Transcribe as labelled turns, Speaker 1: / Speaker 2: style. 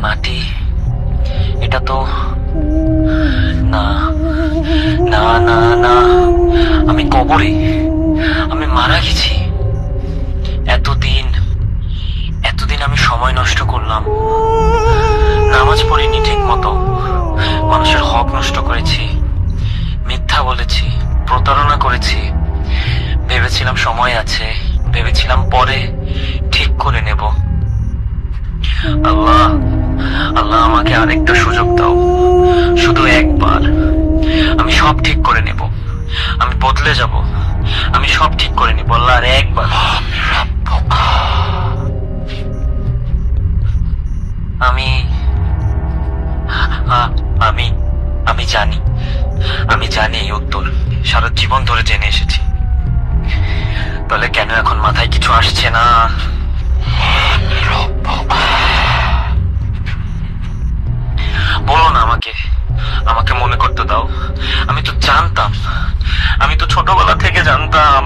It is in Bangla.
Speaker 1: মাটি, এটা তো না, না না না, আমি কবরে, আমি মারা গেছি। এতদিন এতদিন আমি সময় নষ্ট করলাম, নামাজ পড়িনি ঠিক মতো, মানুষের হক নষ্ট করেছি, মিথ্যা বলেছি, প্রতারণা করেছি। ভেবেছিলাম সময় আছে, ভেবেছিলাম পরে ঠিক করে নেব। আল্লাহ, আল্লাহ আমাকে আরেকটা সুযোগ দাও, শুধু একবার। আমি সব ঠিক করে নেব, আমি বদলে যাব, আমি সব ঠিক করে নেব আল্লাহ, আর একবার। আমি আমি আমি জানি, আমি জানি এই উত্তর, সারা জীবন ধরে জেনে এসেছি। তাহলে কেন এখন মাথায় কিছু আসছে না? বলো না আমাকে, আমাকে মনে করতে দাও। আমি তো জানতাম, আমি তো ছোটবেলা থেকে জানতাম